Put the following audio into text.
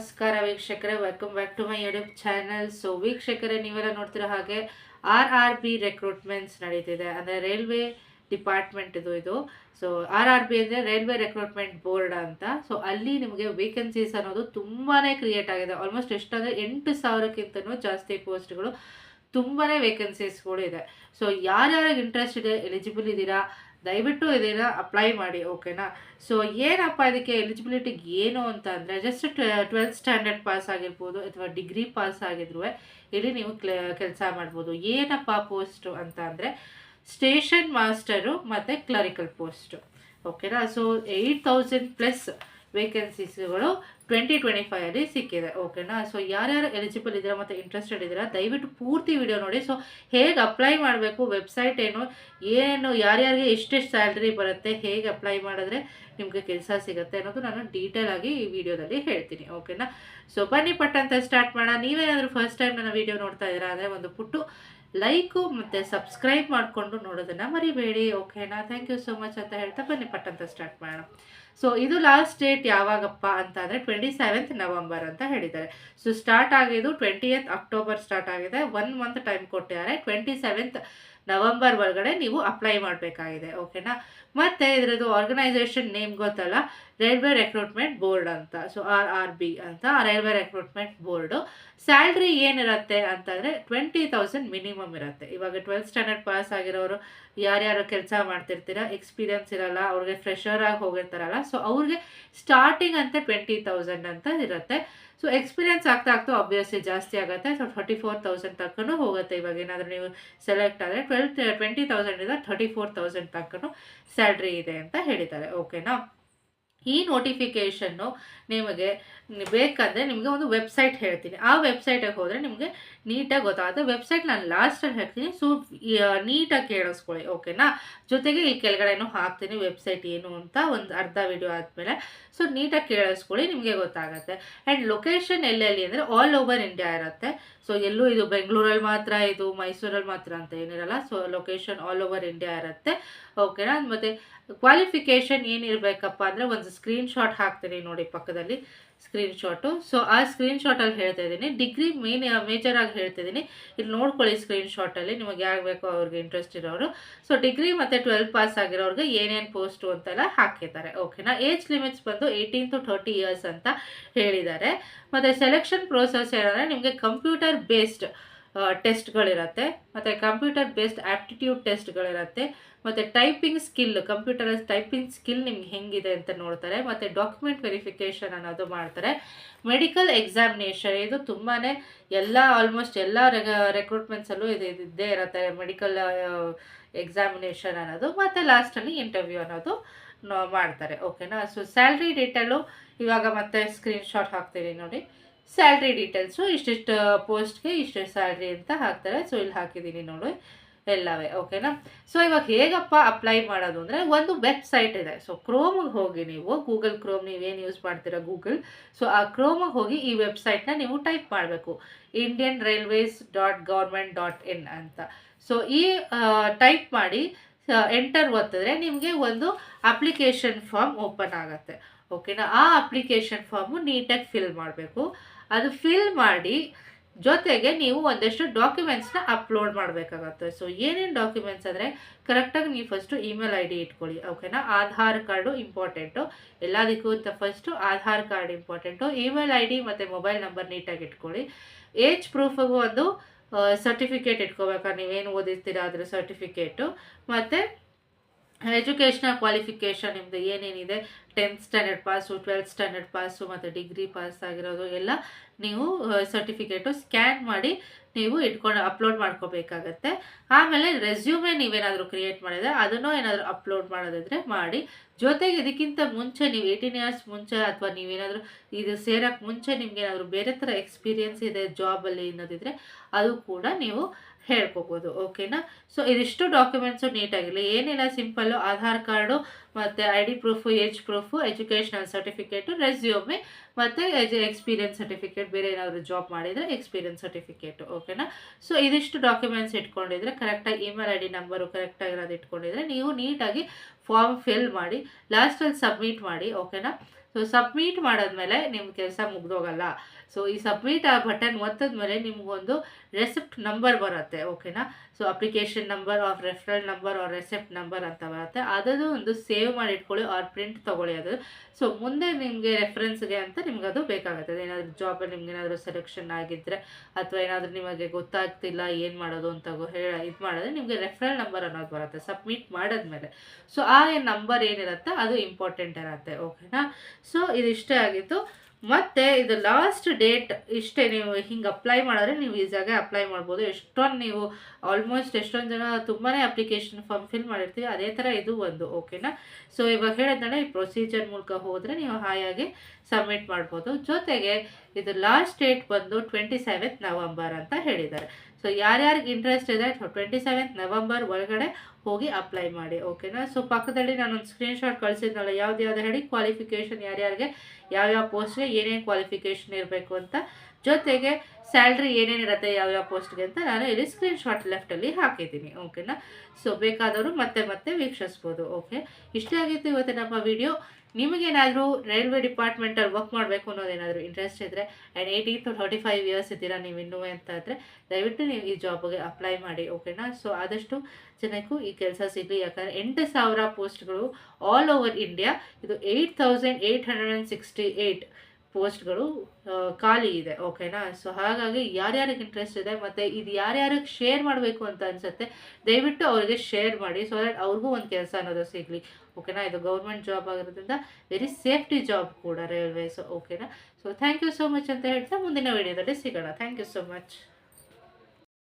ನಮಸ್ಕಾರ ವೀಕ್ಷಕರೇ, welcome back to my YouTube channel. So ವೀಕ್ಷಕರೇ, ನೀವೆಲ್ಲ ನೋಡ್ತಿರೋ ಹಾಗೆ RRB ರೆಕ್ರೂಟ್ಮೆಂಟ್ಸ್ ನಡೀತಿದೆ. ಅಂದರೆ ರೈಲ್ವೆ ಡಿಪಾರ್ಟ್ಮೆಂಟ್ ಇದು. ಸೊ RRB ಅಂದರೆ ರೈಲ್ವೆ ರೆಕ್ರೂಟ್ಮೆಂಟ್ ಬೋರ್ಡ್ ಅಂತ. ಸೊ ಅಲ್ಲಿ ನಿಮಗೆ ವೇಕೆನ್ಸೀಸ್ ಅನ್ನೋದು ತುಂಬಾ ಕ್ರಿಯೇಟ್ ಆಗಿದೆ. ಆಲ್ಮೋಸ್ಟ್ ಎಷ್ಟಂದರೆ 8,000ಕ್ಕಿಂತನೂ ಜಾಸ್ತಿ ಪೋಸ್ಟ್ಗಳು, ತುಂಬಾ ವೇಕೆನ್ಸೀಸ್ಗಳು ಇದೆ. ಸೊ ಯಾರ್ಯಾರಿಗೆ ಇಂಟ್ರೆಸ್ಟ್ ಇದೆ, ಎಲಿಜಿಬಲ್ ಇದ್ದೀರಾ, ದಯವಿಟ್ಟು ಇದನ್ನು ಅಪ್ಲೈ ಮಾಡಿ. ಓಕೆನಾ? ಸೊ ಏನಪ್ಪ ಇದಕ್ಕೆ ಎಲಿಜಿಬಿಲಿಟಿ ಏನು ಅಂತ ಅಂದರೆ, ಜಸ್ಟ್ 12th ಸ್ಟ್ಯಾಂಡರ್ಡ್ ಪಾಸ್ ಆಗಿರ್ಬೋದು ಅಥವಾ ಡಿಗ್ರಿ ಪಾಸ್ ಆಗಿದ್ರು ಇಲ್ಲಿ ನೀವು ಕೆಲಸ ಮಾಡ್ಬೋದು. ಏನಪ್ಪ ಪೋಸ್ಟು ಅಂತ ಅಂದರೆ ಸ್ಟೇಷನ್ ಮಾಸ್ಟರು ಮತ್ತು ಕ್ಲರಿಕಲ್ ಪೋಸ್ಟು. ಓಕೆನಾ? ಸೊ 8,000+ ವೇಕೆನ್ಸೀಸ್ಗಳು 2025 ಅಲ್ಲಿ ಸಿಕ್ಕಿದೆ. ಓಕೆನಾ? ಸೊ ಯಾರ್ಯಾರು ಎಲಿಜಿಬಲ್ ಇದ್ದೀರಾ ಮತ್ತು ಇಂಟ್ರೆಸ್ಟೆಡ್ ಇದ್ದೀರಾ, ದಯವಿಟ್ಟು ಪೂರ್ತಿ ವಿಡಿಯೋ ನೋಡಿ. ಸೊ ಹೇಗೆ ಅಪ್ಲೈ ಮಾಡಬೇಕು, ವೆಬ್ಸೈಟ್ ಏನು ಯಾರ್ಯಾರಿಗೆ ಎಷ್ಟೆಷ್ಟು ಸ್ಯಾಲ್ರಿ ಬರುತ್ತೆ, ಹೇಗೆ ಅಪ್ಲೈ ಮಾಡಿದ್ರೆ ನಿಮಗೆ ಕೆಲಸ ಸಿಗುತ್ತೆ ಅನ್ನೋದು ನಾನು ಡೀಟೇಲ್ ಆಗಿ ಈ ವಿಡಿಯೋದಲ್ಲಿ ಹೇಳ್ತೀನಿ. ಓಕೆನಾ? ಸೊ ಬನ್ನಿ ಪಟ್ಟಂತ ಸ್ಟಾರ್ಟ್ ಮಾಡೋಣ. ನೀವೇನಾದರೂ ಫಸ್ಟ್ ಟೈಮ್ ನನ್ನ ವಿಡಿಯೋ ನೋಡ್ತಾ ಇದ್ದೀರಾ ಅಂದರೆ ಒಂದು ಪುಟ್ಟು ಲೈಕು ಮತ್ತು ಸಬ್ಸ್ಕ್ರೈಬ್ ಮಾಡಿಕೊಂಡು ನೋಡೋದನ್ನು ಮರಿಬೇಡಿ. ಓಕೆನಾ? ಥ್ಯಾಂಕ್ ಯು ಸೋ ಮಚ್ ಅಂತ ಹೇಳ್ತಾ ಬನ್ನಿ ಪಟ್ಟಂತ ಸ್ಟಾರ್ಟ್ ಮಾಡೋಣ. ಸೊ ಇದು ಲಾಸ್ಟ್ ಡೇಟ್ ಯಾವಾಗಪ್ಪ ಅಂತ ಅಂದರೆ 27th ನವಂಬರ್ ಅಂತ ಹೇಳಿದ್ದಾರೆ. ಸೊ ಸ್ಟಾರ್ಟ್ ಆಗಿದ್ದು 20th ಅಕ್ಟೋಬರ್ ಸ್ಟಾರ್ಟ್ ಆಗಿದೆ. 1 ಮಂತ್ ಟೈಮ್ ಕೊಟ್ಟಿದ್ದಾರೆ. 27th ನವಂಬರ್ ಒಳಗಡೆ ನೀವು ಅಪ್ಲೈ ಮಾಡಬೇಕಾಗಿದೆ. ಓಕೆನಾ? ಮತ್ತು ಇದರದ್ದು ಆರ್ಗನೈಸೇಷನ್ ನೇಮ್ ಗೊತ್ತಲ್ಲ, ರೈಲ್ವೆ ರೆಕ್ರೂಟ್ಮೆಂಟ್ ಬೋರ್ಡ್ ಅಂತ. ಸೊ RRB ಅಂತ, ರೈಲ್ವೆ ರೆಕ್ರೂಟ್ಮೆಂಟ್ ಬೋರ್ಡು. ಸ್ಯಾಲ್ರಿ ಏನಿರುತ್ತೆ ಅಂತಂದರೆ 20,000 ಮಿನಿಮಮ್ ಇರುತ್ತೆ. ಇವಾಗ 12th ಸ್ಟ್ಯಾಂಡರ್ಡ್ ಪಾಸ್ ಆಗಿರೋರು, ಯಾರ್ಯಾರು ಕೆಲಸ ಮಾಡ್ತಿರ್ತೀರ, ಎಕ್ಸ್ಪೀರಿಯನ್ಸ್ ಇರಲ್ಲ, ಅವ್ರಿಗೆ ಫ್ರೆಷರ್ ಆಗಿ ಹೋಗಿರ್ತಾರಲ್ಲ, ಸೊ ಅವ್ರಿಗೆ ಸ್ಟಾರ್ಟಿಂಗ್ ಅಂತ 20,000 ಅಂತ ಇರುತ್ತೆ. ಸೊ ಎಕ್ಸ್ಪೀರಿಯನ್ಸ್ ಆಗ್ತಾ ಆಬ್ವಿಯಸ್ಲಿ ಜಾಸ್ತಿ ಆಗುತ್ತೆ. ಸೊ 34,000 ತನಕನೂ ಹೋಗುತ್ತೆ. ಇವಾಗ ಏನಾದರೂ ನೀವು ಸೆಲೆಕ್ಟ್ ಆದರೆ 20,000 34,000 ತನಕನೂ ಸ್ಯಾಲ್ರಿ ಇದೆ ಅಂತ ಹೇಳಿದ್ದಾರೆ. ಓಕೆನಾ? ಈ ನೋಟಿಫಿಕೇಷನ್ನು ನಿಮಗೆ ಬೇಕಂದರೆ ನಿಮಗೆ ಒಂದು ವೆಬ್ಸೈಟ್ ಹೇಳ್ತೀನಿ. ಆ ವೆಬ್ಸೈಟಿಗೆ ಹೋದರೆ ನಿಮಗೆ ನೀಟಾಗಿ ಗೊತ್ತಾಗುತ್ತೆ. ವೆಬ್ಸೈಟ್ ನಾನು ಲಾಸ್ಟಲ್ಲಿ ಹೇಳ್ತೀನಿ. ಸೊ ನೀಟಾಗಿ ಕೇಳಿಸ್ಕೊಳ್ಳಿ. ಓಕೆನಾ? ಜೊತೆಗೆ ಈ ಕೆಳಗಡೆನೂ ಹಾಕ್ತೀನಿ ವೆಬ್ಸೈಟ್ ಏನು ಅಂತ, ಒಂದು ಅರ್ಧ ವಿಡಿಯೋ ಆದಮೇಲೆ. ಸೊ ನೀಟಾಗಿ ಕೇಳಿಸ್ಕೊಳ್ಳಿ, ನಿಮಗೆ ಗೊತ್ತಾಗುತ್ತೆ. ಆ್ಯಂಡ್ ಲೊಕೇಶನ್ ಎಲ್ಲೆಲ್ಲಿ ಅಂದರೆ ಆಲ್ ಓವರ್ ಇಂಡಿಯಾ ಇರುತ್ತೆ. ಸೊ ಎಲ್ಲೂ ಇದು ಬೆಂಗಳೂರಲ್ಲಿ ಮಾತ್ರ, ಇದು ಮೈಸೂರಲ್ಲಿ ಮಾತ್ರ ಅಂತ ಏನಿರಲ್ಲ. So location all over India ಇರುತ್ತೆ. ಓಕೆನಾ? ಮತ್ತು ಕ್ವಾಲಿಫಿಕೇಷನ್ ಏನಿರಬೇಕಪ್ಪ ಅಂದರೆ ಒಂದು ಸ್ಕ್ರೀನ್ಶಾಟ್ ಹಾಕ್ತೀನಿ ನೋಡಿ ಪಕ್ಕದಲ್ಲಿ, ಸ್ಕ್ರೀನ್ಶಾಟು. ಸೊ ಆ ಸ್ಕ್ರೀನ್ಶಾಟಲ್ಲಿ ಹೇಳ್ತಾ ಇದ್ದೀನಿ. ಡಿಗ್ರಿ ಮೇಜರಾಗಿ ಹೇಳ್ತಿದ್ದೀನಿ, ಇಲ್ಲಿ ನೋಡ್ಕೊಳ್ಳಿ ಸ್ಕ್ರೀನ್ಶಾಟಲ್ಲಿ, ನಿಮಗೆ ಯಾರು ಬೇಕೋ ಅವ್ರಿಗೆ ಇಂಟ್ರೆಸ್ಟ್ ಇರೋರು. ಸೊ ಡಿಗ್ರಿ ಮತ್ತು 12 ಪಾಸ್ ಆಗಿರೋರಿಗೆ ಏನೇನು ಪೋಸ್ಟು ಅಂತೆಲ್ಲ ಹಾಕಿದ್ದಾರೆ. ಓಕೆನಾ? ಏಜ್ ಲಿಮಿಟ್ಸ್ ಬಂದು 18 to 30 years ಅಂತ ಹೇಳಿದ್ದಾರೆ. ಮತ್ತು ಸೆಲೆಕ್ಷನ್ ಪ್ರೋಸೆಸ್ ಏನಂದರೆ ನಿಮಗೆ ಕಂಪ್ಯೂಟರ್ ಬೇಸ್ಡ್ ಟೆಸ್ಟ್ಗಳಿರುತ್ತೆ, ಮತ್ತು ಕಂಪ್ಯೂಟರ್ ಬೇಸ್ಡ್ ಆ್ಯಪ್ಟಿಟ್ಯೂಡ್ ಟೆಸ್ಟ್ಗಳಿರುತ್ತೆ, ಮತ್ತು typing skill, computerise typing skill ನಿಮ್ಗೆ ಹೆಂಗಿದೆ ಅಂತ ನೋಡ್ತಾರೆ, ಮತ್ತು ಡಾಕ್ಯುಮೆಂಟ್ ವೆರಿಫಿಕೇಷನ್ ಅನ್ನೋದು ಮಾಡ್ತಾರೆ. ಮೆಡಿಕಲ್ ಎಕ್ಸಾಮಿನೇಷನ್ ಇದು ತುಂಬಾ ಆಲ್ಮೋಸ್ಟ್ ಎಲ್ಲ ರೆಕ್ರೂಟ್ಮೆಂಟ್ಸಲ್ಲೂ ಇದ್ದೇ ಇರುತ್ತೆ, ಮೆಡಿಕಲ್ ಎಕ್ಸಾಮಿನೇಷನ್ ಅನ್ನೋದು. ಮತ್ತು ಲಾಸ್ಟಲ್ಲಿ ಇಂಟರ್ವ್ಯೂ ಅನ್ನೋದು ಮಾಡ್ತಾರೆ. ಓಕೆನಾ? ಸೊ ಸ್ಯಾಲ್ರಿ ಡೀಟೇಲು ಇವಾಗ ಮತ್ತೆ ಸ್ಕ್ರೀನ್ಶಾಟ್ ಹಾಕ್ತೀರಿ ನೋಡಿ. ಸ್ಯಾಲ್ರಿ ಡೀಟೇಲ್ಸು ಇಷ್ಟಿಷ್ಟು ಪೋಸ್ಟ್ಗೆ ಇಷ್ಟು ಸ್ಯಾಲ್ರಿ ಅಂತ ಹಾಕ್ತಾರೆ. ಸೊ ಇಲ್ಲಿ ಹಾಕಿದ್ದೀನಿ ನೋಡಿ ಎಲ್ಲವೇ. ಓಕೆನಾ? ಸೊ ಇವಾಗ ಹೇಗಪ್ಪ ಅಪ್ಲೈ ಮಾಡೋದು ಅಂದರೆ ಒಂದು ವೆಬ್ಸೈಟ್ ಇದೆ. ಸೊ ಕ್ರೋಮಿಗೆ ಹೋಗಿ ನೀವು, ಗೂಗಲ್ ಕ್ರೋಮ್ ನೀವೇನು ಯೂಸ್ ಮಾಡ್ತೀರಾ ಗೂಗಲ್, ಸೊ ಆ ಕ್ರೋಮಿಗೆ ಹೋಗಿ ಈ ವೆಬ್ಸೈಟ್ನ ನೀವು ಟೈಪ್ ಮಾಡಬೇಕು, indianrailways.government.in ಅಂತ. ಸೊ ಈ ಟೈಪ್ ಮಾಡಿ ಎಂಟರ್ ಒತ್ತಿದ್ರೆ ನಿಮಗೆ ಒಂದು ಅಪ್ಲಿಕೇಶನ್ ಫಾರ್ಮ್ ಓಪನ್ ಆಗುತ್ತೆ. ಓಕೆನಾ? ಆ ಅಪ್ಲಿಕೇಶನ್ ಫಾರ್ಮು ನೀಟಾಗಿ ಫಿಲ್ ಮಾಡಬೇಕು. ಅದು ಫಿಲ್ ಮಾಡಿ ಜೊತೆಗೆ ನೀವು ಒಂದಷ್ಟು ಡಾಕ್ಯುಮೆಂಟ್ಸ್ನ ಅಪ್ಲೋಡ್ ಮಾಡಬೇಕಾಗತ್ತೆ. ಸೊ ಏನೇನು ಡಾಕ್ಯುಮೆಂಟ್ಸ್ ಅಂದರೆ ಕರೆಕ್ಟಾಗಿ ನೀವು ಫಸ್ಟು ಇಮೇಲ್ ID ಇಟ್ಕೊಳ್ಳಿ. ಓಕೆನಾ? ಆಧಾರ್ ಕಾರ್ಡು ಇಂಪಾರ್ಟೆಂಟು, ಎಲ್ಲದಕ್ಕೂ ಅಂತ first Aadhaar card important. Email ID ಮತ್ತು ಮೊಬೈಲ್ ನಂಬರ್ ನೀಟಾಗಿ ಇಟ್ಕೊಳ್ಳಿ. ಏಜ್ ಪ್ರೂಫಿಗೂ ಒಂದು ಸರ್ಟಿಫಿಕೇಟ್ ಇಟ್ಕೋಬೇಕಾದ್ರೆ ನೀವೇನು ಓದಿರ್ತೀರ ಅದರ ಸರ್ಟಿಫಿಕೇಟು, ಮತ್ತು ಎಜುಕೇಷ್ನಲ್ ಕ್ವಾಲಿಫಿಕೇಷನ್ ನಿಮ್ಮದು ಏನೇನಿದೆ, 10th standard pass, 12th standard pass ಮತ್ತು ಡಿಗ್ರಿ ಪಾಸ್ ಆಗಿರೋದು ಎಲ್ಲ ನೀವು ಸರ್ಟಿಫಿಕೇಟು ಸ್ಕ್ಯಾನ್ ಮಾಡಿ ನೀವು ಇಟ್ಕೊಂಡು ಅಪ್ಲೋಡ್ ಮಾಡ್ಕೋಬೇಕಾಗತ್ತೆ. ಆಮೇಲೆ ರೆಸ್ಯೂಮೆ ನೀವೇನಾದರೂ ಕ್ರಿಯೇಟ್ ಮಾಡಿದರೆ ಅದನ್ನು ಏನಾದರೂ ಅಪ್ಲೋಡ್ ಮಾಡೋದಿದ್ರೆ ಮಾಡಿ. ಜೊತೆಗೆ ಇದಕ್ಕಿಂತ ಮುಂಚೆ ನೀವು 18 years ಮುಂಚೆ ಅಥವಾ ನೀವೇನಾದರೂ ಇದು ಸೇರೋಕ್ಕೆ ಮುಂಚೆ ನಿಮಗೇನಾದರೂ ಬೇರೆ ಥರ ಎಕ್ಸ್ಪೀರಿಯೆನ್ಸ್ ಇದೆ ಜಾಬಲ್ಲಿ ಅನ್ನೋದಿದ್ರೆ ಅದು ಕೂಡ ನೀವು ಹೇಳ್ಕೊಬೋದು. ಓಕೆನಾ? ಸೊ ಇದಿಷ್ಟು ಡಾಕ್ಯುಮೆಂಟ್ಸು ನೀಟಾಗಿರಲಿ. ಏನಿಲ್ಲ, ಸಿಂಪಲ್ಲು ಆಧಾರ್ ಕಾರ್ಡು ಮತ್ತು ID proof, age proof, educational certificate, resume ಮತ್ತು ಎಕ್ಸ್ಪೀರಿಯನ್ಸ್ ಸರ್ಟಿಫಿಕೇಟ್, ಬೇರೆ ಏನಾದರೂ ಜಾಬ್ ಮಾಡಿದರೆ ಎಕ್ಸ್ಪೀರಿಯನ್ಸ್ ಸರ್ಟಿಫಿಕೇಟು. ಓಕೆನಾ? ಸೊ ಇದಿಷ್ಟು ಡಾಕ್ಯುಮೆಂಟ್ಸ್ ಇಟ್ಕೊಂಡಿದ್ರೆ, ಕರೆಕ್ಟಾಗಿ ಇಮೇಲ್ ID ನಂಬರು ಕರೆಕ್ಟಾಗಿರೋದು ಇಟ್ಕೊಂಡಿದ್ರೆ ನೀವು ನೀಟಾಗಿ ಫಾರ್ಮ್ ಫಿಲ್ ಮಾಡಿ ಲಾಸ್ಟಲ್ಲಿ ಸಬ್ಮಿಟ್ ಮಾಡಿ. ಓಕೆನಾ? ಸೊ ಸಬ್ಮಿಟ್ ಮಾಡಾದ್ಮೇಲೆ ನಿಮ್ಮ ಕೆಲಸ ಮುಗ್ದೋಗಲ್ಲ. ಸೊ ಈ ಸಬ್ಮಿಟ್ ಆ ಬಟನ್ ಒತ್ತಿದ್ಮೇಲೆ ನಿಮಗೊಂದು ರೆಸಿಪ್ಟ್ ನಂಬರ್ ಬರುತ್ತೆ, ಓಕೆನಾ. So application number or referral number or receipt number ಅಂತ ಬರುತ್ತೆ. ಅದನ್ನು ಒಂದು ಸೇವ್ ಮಾಡಿ ಇಟ್ಕೊಳ್ಳಿ ಆರ್ ಪ್ರಿಂಟ್ ತೊಗೊಳ್ಳಿ ಅದು. ಸೊ ಮುಂದೆ ನಿಮಗೆ ರೆಫರೆನ್ಸ್ಗೆ ಅಂತ ನಿಮ್ಗೆ ಅದು ಬೇಕಾಗುತ್ತೆ. ಏನಾದರೂ ಜಾಬಲ್ಲಿ ನಿಮ್ಗೆ ಏನಾದರೂ ಸೆಲೆಕ್ಷನ್ ಆಗಿದ್ದರೆ ಅಥವಾ ಏನಾದರೂ ನಿಮಗೆ ಗೊತ್ತಾಗ್ತಿಲ್ಲ ಏನು ಮಾಡೋದು ಅಂತ ಇದು ಮಾಡಿದ್ರೆ ನಿಮಗೆ ರೆಫರಲ್ ನಂಬರ್ ಅನ್ನೋದು ಬರುತ್ತೆ ಸಬ್ಮಿಟ್ ಮಾಡಿದ್ಮೇಲೆ. ಸೊ ಆ ನಂಬರ್ ಏನಿರುತ್ತೆ ಅದು ಇಂಪಾರ್ಟೆಂಟ್ ಇರುತ್ತೆ, ಓಕೆನಾ. ಸೊ ಇದಿಷ್ಟೇ ಆಗಿತ್ತು. ಮತ್ತು ಇದು ಲಾಸ್ಟ್ ಡೇಟ್ ಇಷ್ಟೇ. ನೀವು ಹಿಂಗೆ ಅಪ್ಲೈ ಮಾಡಿದ್ರೆ ನೀವು ಈಸಿಯಾಗಿ ಅಪ್ಲೈ ಮಾಡ್ಬೋದು. ಎಷ್ಟೊಂದು ನೀವು ಆಲ್ಮೋಸ್ಟ್ ಎಷ್ಟೊಂದು ಜನ ತುಂಬಾ ಅಪ್ಲಿಕೇಶನ್ ಫಾರ್ಮ್ ಫಿಲ್ ಮಾಡಿರ್ತೀವಿ, ಅದೇ ಥರ ಇದು ಒಂದು, ಓಕೆನಾ. ಸೊ ಇವಾಗ ಹೇಳಿದ್ನಲ್ಲ ಈ ಪ್ರೊಸೀಜರ್ ಮೂಲಕ ಹೋದರೆ ನೀವು ಹಾಯಾಗಿ ಸಬ್ಮಿಟ್ ಮಾಡ್ಬೋದು. ಜೊತೆಗೆ ಇದು ಲಾಸ್ಟ್ ಡೇಟ್ ಬಂದು 27th ನವಂಬರ್ ಅಂತ ಹೇಳಿದ್ದಾರೆ. ಸೊ ಯಾರ್ಯಾರಿಗೆ ಇಂಟ್ರೆಸ್ಟ್ ಇದೆ 27th ನವಂಬರ್ ಒಳಗಡೆ ಹೋಗಿ ಅಪ್ಲೈ ಮಾಡಿ, ಓಕೆನಾ. ಸೊ ಪಕ್ಕದಲ್ಲಿ ನಾನೊಂದು ಸ್ಕ್ರೀನ್ಶಾಟ್ ಕಳಿಸಿದ್ನಲ್ಲ, ಯಾವ್ದು ಹೇಳಿ ಕ್ವಾಲಿಫಿಕೇಷನ್ ಯಾರ್ಯಾರಿಗೆ ಯಾವ್ಯಾವ ಪೋಸ್ಟ್ಗೆ ಏನೇನು ಕ್ವಾಲಿಫಿಕೇಷನ್ ಇರಬೇಕು ಅಂತ, ಜೊತೆಗೆ ಸ್ಯಾಲ್ರಿ ಏನೇನಿರುತ್ತೆ ಯಾವ್ಯಾವ ಪೋಸ್ಟ್ಗೆ ಅಂತ ನಾನು ಇಲ್ಲಿ ಸ್ಕ್ರೀನ್ಶಾಟ್ ಲೆಫ್ಟಲ್ಲಿ ಹಾಕಿದ್ದೀನಿ, ಓಕೆನಾ. ಸೊ ಬೇಕಾದವರು ಮತ್ತೆ ವೀಕ್ಷಿಸ್ಬೋದು. ಓಕೆ, ಇಷ್ಟೇ ಆಗಿತ್ತು ಇವತ್ತು ನಮ್ಮ ವಿಡಿಯೋ. ನಿಮಗೇನಾದರೂ ರೈಲ್ವೆ ಡಿಪಾರ್ಟ್ಮೆಂಟಲ್ಲಿ ವರ್ಕ್ ಮಾಡಬೇಕು ಅನ್ನೋದೇನಾದರೂ ಇಂಟ್ರೆಸ್ಟ್ ಇದ್ದರೆ ಆ್ಯಂಡ್ 18 to 35 ಇಯರ್ಸ್ ಇದ್ದೀರಾ ನೀವು ಇನ್ನೂ ಅಂತ ಇದ್ದರೆ ದಯವಿಟ್ಟು ನೀವು ಈ ಜಾಬ್ಗೆ ಅಪ್ಲೈ ಮಾಡಿ, ಓಕೆನಾ. ಸೊ ಆದಷ್ಟು ಜನಕ್ಕೂ ಈ ಕೆಲಸ ಸಿಗಲಿ. ಯಾಕಂದರೆ 8,000 ಪೋಸ್ಟ್ಗಳು ಆಲ್ ಓವರ್ ಇಂಡಿಯಾ, ಇದು 8,868 ಪೋಸ್ಟ್ಗಳು ಖಾಲಿ ಇದೆ, ಓಕೆನಾ. ಸೊ ಹಾಗಾಗಿ ಯಾರ್ಯಾರಿಗೆ ಇಂಟ್ರೆಸ್ಟ್ ಇದೆ ಮತ್ತು ಇದು ಯಾರ್ಯಾರಿಗೆ ಶೇರ್ ಮಾಡಬೇಕು ಅಂತ ಅನಿಸುತ್ತೆ ದಯವಿಟ್ಟು ಅವರಿಗೆ ಶೇರ್ ಮಾಡಿ, ಸೊ ದಟ್ ಅವ್ರಿಗೂ ಒಂದು ಕೆಲಸ ಅನ್ನೋದು ಸಿಗಲಿ, ಓಕೆನಾ. ಇದು ಗೌರ್ಮೆಂಟ್ ಜಾಬ್ ಆಗಿರೋದ್ರಿಂದ ವೆರಿ ಸೇಫ್ಟಿ ಜಾಬ್ ಕೂಡ ರೈಲ್ವೇಸ್, ಓಕೆನಾ. So thank you so much ಅಂತ ಹೇಳ್ತಾ ಮುಂದಿನ ವಿಡಿಯೋದಲ್ಲಿ ಸಿಗೋಣ. Thank you so much.